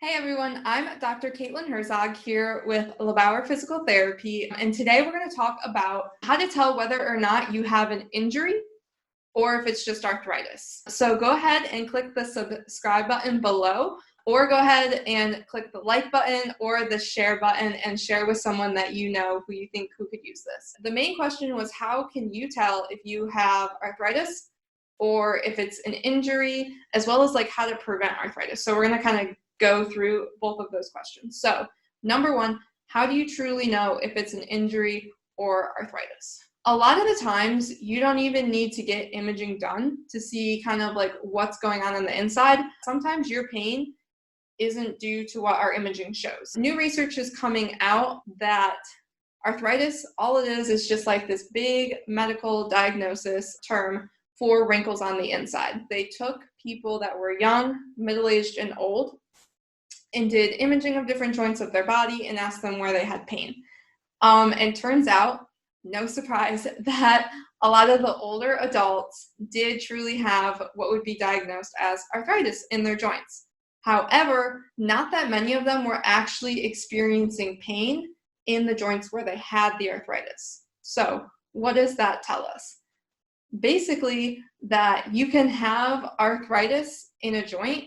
Hey everyone, I'm Dr. Caitlin Herzog here with LeBauer Physical Therapy, and today we're going to talk about how to tell whether or not you have an injury or if it's just arthritis. So go ahead and click the subscribe button below, or go ahead and click the like button or the share button and share with someone that you know who you think who could use this. The main question was, how can you tell if you have arthritis or if it's an injury, as well as like how to prevent arthritis. So we're going to kind of go through both of those questions. So number one, how do you truly know if it's an injury or arthritis? A lot of the times you don't even need to get imaging done to see kind of like what's going on the inside. Sometimes your pain isn't due to what our imaging shows. New research is coming out that arthritis, all it is just like this big medical diagnosis term for wrinkles on the inside. They took people that were young, middle-aged, and old and did imaging of different joints of their body and asked them where they had pain. And turns out, no surprise, that a lot of the older adults did truly have what would be diagnosed as arthritis in their joints. However, not that many of them were actually experiencing pain in the joints where they had the arthritis. So what does that tell us? Basically, that you can have arthritis in a joint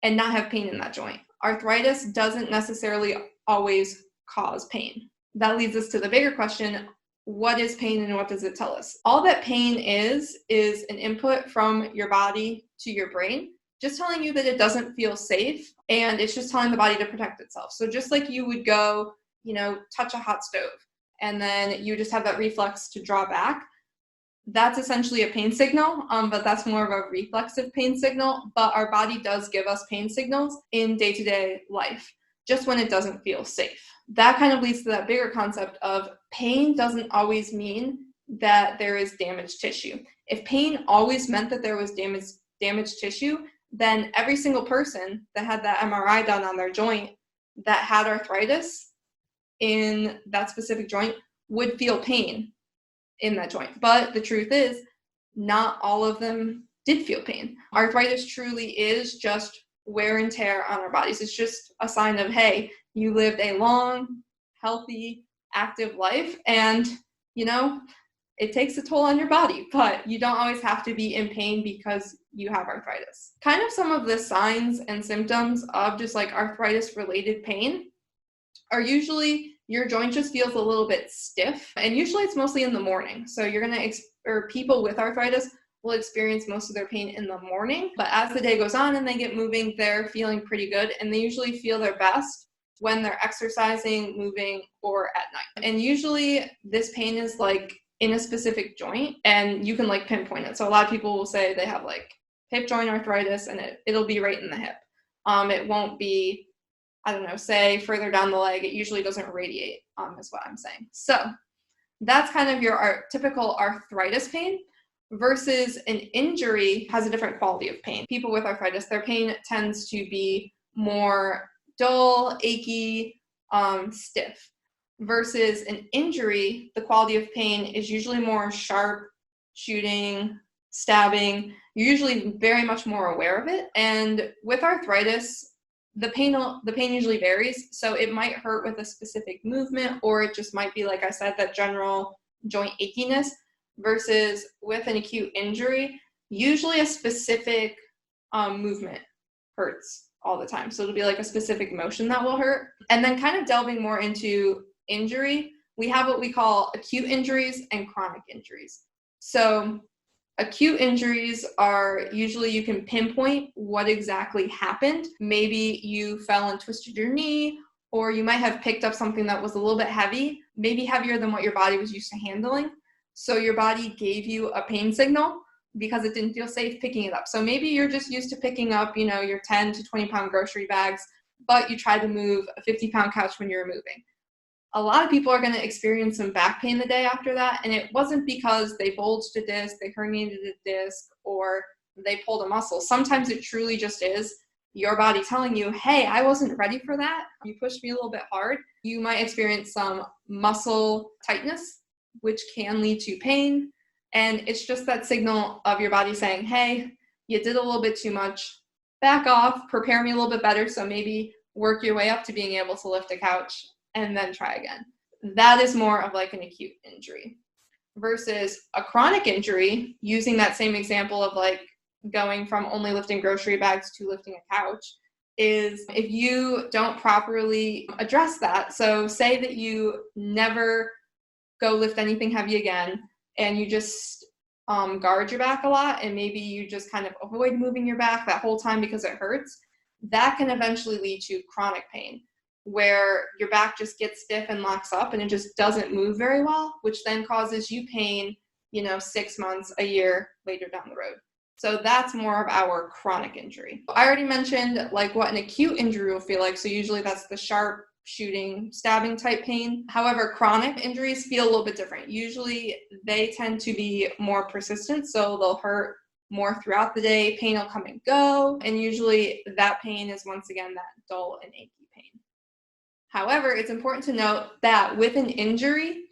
and not have pain in that joint. Arthritis doesn't necessarily always cause pain. That leads us to the bigger question, what is pain and what does it tell us? All that pain is an input from your body to your brain, just telling you that it doesn't feel safe, and it's just telling the body to protect itself. So just like you would go, touch a hot stove, and then you just have that reflex to draw back, that's essentially a pain signal, but that's more of a reflexive pain signal. But our body does give us pain signals in day-to-day life, just when it doesn't feel safe. That kind of leads to that bigger concept of pain doesn't always mean that there is damaged tissue. If pain always meant that there was damaged tissue, then every single person that had that MRI done on their joint that had arthritis in that specific joint would feel pain in that joint. But the truth is, not all of them did feel pain. Arthritis truly is just wear and tear on our bodies. It's just a sign of, hey, you lived a long, healthy, active life, and it takes a toll on your body, but you don't always have to be in pain because you have arthritis. Kind of some of the signs and symptoms of just like arthritis related pain are usually your joint just feels a little bit stiff, and usually it's mostly in the morning. So you're people with arthritis will experience most of their pain in the morning, but as the day goes on and they get moving, they're feeling pretty good, and they usually feel their best when they're exercising, moving, or at night. And usually this pain is like in a specific joint, and you can like pinpoint it. So a lot of people will say they have like hip joint arthritis, and it'll be right in the hip. It won't be, say further down the leg. It usually doesn't radiate, is what I'm saying. So that's kind of your typical arthritis pain, versus an injury has a different quality of pain. People with arthritis, their pain tends to be more dull, achy, stiff, versus an injury, the quality of pain is usually more sharp, shooting, stabbing. You're usually very much more aware of it. And with arthritis, the pain usually varies. So it might hurt with a specific movement, or it just might be, like I said, that general joint achiness, versus with an acute injury, usually a specific movement hurts all the time. So it'll be like a specific motion that will hurt. And then kind of delving more into injury, we have what we call acute injuries and chronic injuries. So acute injuries are usually you can pinpoint what exactly happened. Maybe you fell and twisted your knee, or you might have picked up something that was a little bit heavy, maybe heavier than what your body was used to handling. So your body gave you a pain signal because it didn't feel safe picking it up. So maybe you're just used to picking up, your 10 to 20 pound grocery bags, but you tried to move a 50-pound couch when you were moving. A lot of people are going to experience some back pain the day after that, and it wasn't because they bulged a disc, they herniated a disc, or they pulled a muscle. Sometimes it truly just is your body telling you, hey, I wasn't ready for that. You pushed me a little bit hard. You might experience some muscle tightness, which can lead to pain. And it's just that signal of your body saying, hey, you did a little bit too much. back off, prepare me a little bit better, so maybe work your way up to being able to lift a couch and then try again. That is more of like an acute injury. Versus a chronic injury, using that same example of like going from only lifting grocery bags to lifting a couch, is if you don't properly address that. So say that you never go lift anything heavy again, and you just guard your back a lot, and maybe you just kind of avoid moving your back that whole time because it hurts. That can eventually lead to chronic pain, where your back just gets stiff and locks up and it just doesn't move very well, which then causes you pain, 6 months, a year later down the road. So that's more of our chronic injury. I already mentioned like what an acute injury will feel like. So usually that's the sharp shooting, stabbing type pain. However, chronic injuries feel a little bit different. Usually they tend to be more persistent, so they'll hurt more throughout the day. Pain will come and go, and usually that pain is once again that dull and achy pain. However, it's important to note that with an injury,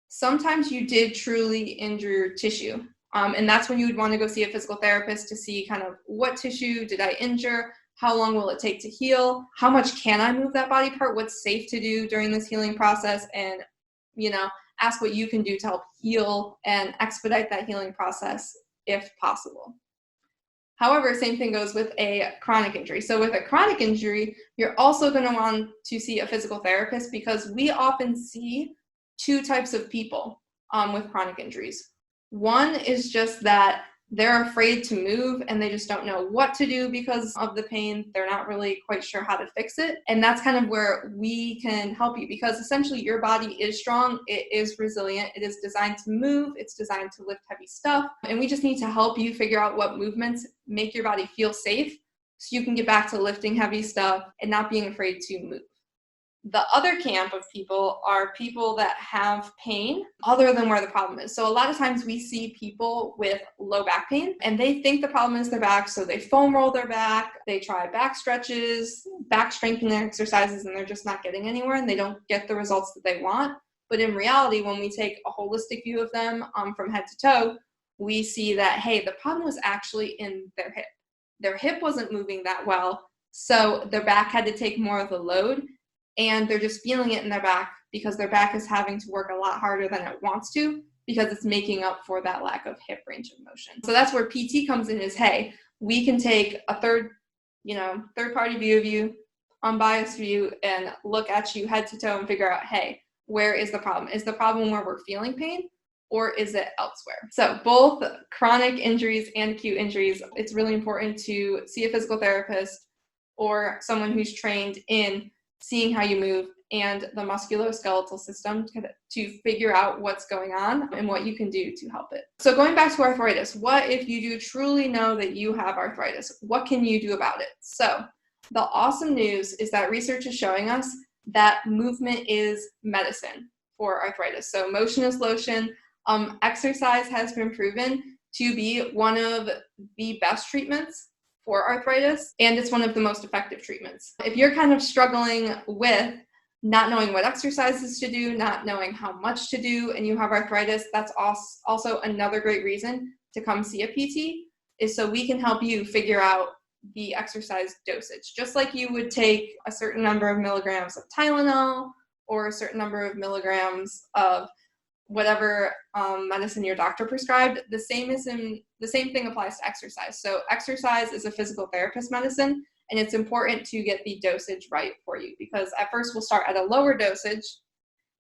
sometimes you did truly injure your tissue. And that's when you would want to go see a physical therapist to see kind of what tissue did I injure, how long will it take to heal, how much can I move that body part, what's safe to do during this healing process, and ask what you can do to help heal and expedite that healing process if possible. However, same thing goes with a chronic injury. So with a chronic injury, you're also going to want to see a physical therapist, because we often see two types of people with chronic injuries. One is just that they're afraid to move and they just don't know what to do because of the pain. They're not really quite sure how to fix it. And that's kind of where we can help you, because essentially your body is strong, it is resilient, it is designed to move, it's designed to lift heavy stuff. And we just need to help you figure out what movements make your body feel safe so you can get back to lifting heavy stuff and not being afraid to move. The other camp of people are people that have pain other than where the problem is. So a lot of times we see people with low back pain and they think the problem is their back, so they foam roll their back, they try back stretches, back strengthening exercises, and they're just not getting anywhere and they don't get the results that they want. But in reality, when we take a holistic view of them from head to toe, we see that, hey, the problem was actually in their hip. Their hip wasn't moving that well, so their back had to take more of the load. And they're just feeling it in their back because their back is having to work a lot harder than it wants to, because it's making up for that lack of hip range of motion. So that's where PT comes in, is, hey, we can take a third-party view of you, unbiased view, and look at you head to toe and figure out, hey, where is the problem? Is the problem where we're feeling pain, or is it elsewhere? So both chronic injuries and acute injuries, it's really important to see a physical therapist or someone who's trained in seeing how you move and the musculoskeletal system to figure out what's going on and what you can do to help it. So going back to arthritis, what if you do truly know that you have arthritis? What can you do about it? So the awesome news is that research is showing us that movement is medicine for arthritis. So motion is lotion. Exercise has been proven to be one of the best treatments for arthritis, and it's one of the most effective treatments. If you're kind of struggling with not knowing what exercises to do, not knowing how much to do, and you have arthritis, that's also another great reason to come see a PT, is so we can help you figure out the exercise dosage. Just like you would take a certain number of milligrams of Tylenol or a certain number of milligrams of whatever medicine your doctor prescribed, the same thing applies to exercise. So exercise is a physical therapist medicine, and it's important to get the dosage right for you, because at first we'll start at a lower dosage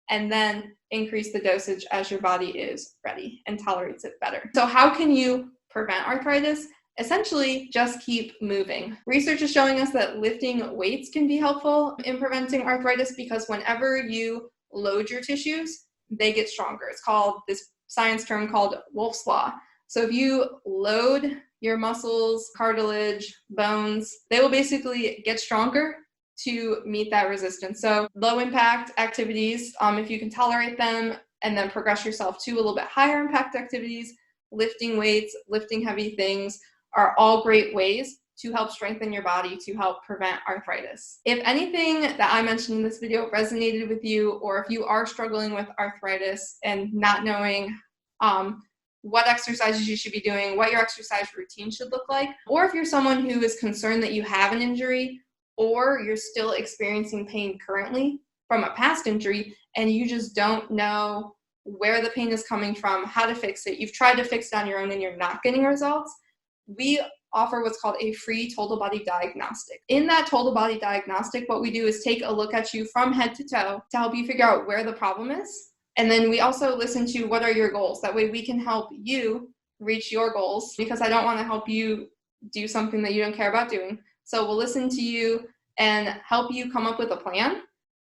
and then increase the dosage as your body is ready and tolerates it better. So how can you prevent arthritis? Essentially, just keep moving. Research is showing us that lifting weights can be helpful in preventing arthritis, because whenever you load your tissues, they get stronger. It's called, this science term called Wolff's Law. So if you load your muscles, cartilage, bones, they will basically get stronger to meet that resistance. So low impact activities, if you can tolerate them, and then progress yourself to a little bit higher impact activities, lifting weights, lifting heavy things, are all great ways to help strengthen your body to help prevent arthritis. If anything that I mentioned in this video resonated with you, or if you are struggling with arthritis and not knowing what exercises you should be doing, what your exercise routine should look like. Or if you're someone who is concerned that you have an injury or you're still experiencing pain currently from a past injury and you just don't know where the pain is coming from, how to fix it, you've tried to fix it on your own and you're not getting results, we offer what's called a free total body diagnostic. In that total body diagnostic, what we do is take a look at you from head to toe to help you figure out where the problem is. And then we also listen to what are your goals. That way we can help you reach your goals, because I don't want to help you do something that you don't care about doing. So we'll listen to you and help you come up with a plan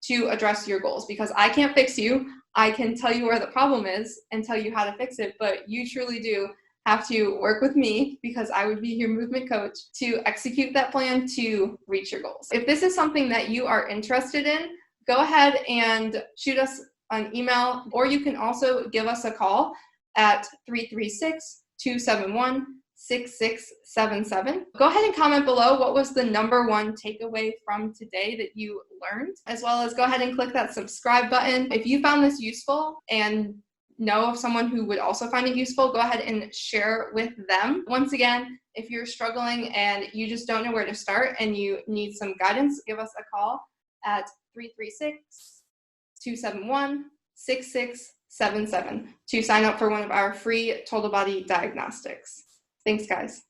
to address your goals, because I can't fix you. I can tell you where the problem is and tell you how to fix it, but you truly do have to work with me, because I would be your movement coach, to execute that plan to reach your goals. If this is something that you are interested in, go ahead and shoot us an email, or you can also give us a call at 336-271-6677. Go ahead and comment below what was the number one takeaway from today that you learned, as well as go ahead and click that subscribe button. If you found this useful and know of someone who would also find it useful, go ahead and share with them. Once again, if you're struggling and you just don't know where to start and you need some guidance, give us a call at 336-271-6677 to sign up for one of our free total body diagnostics. Thanks, guys.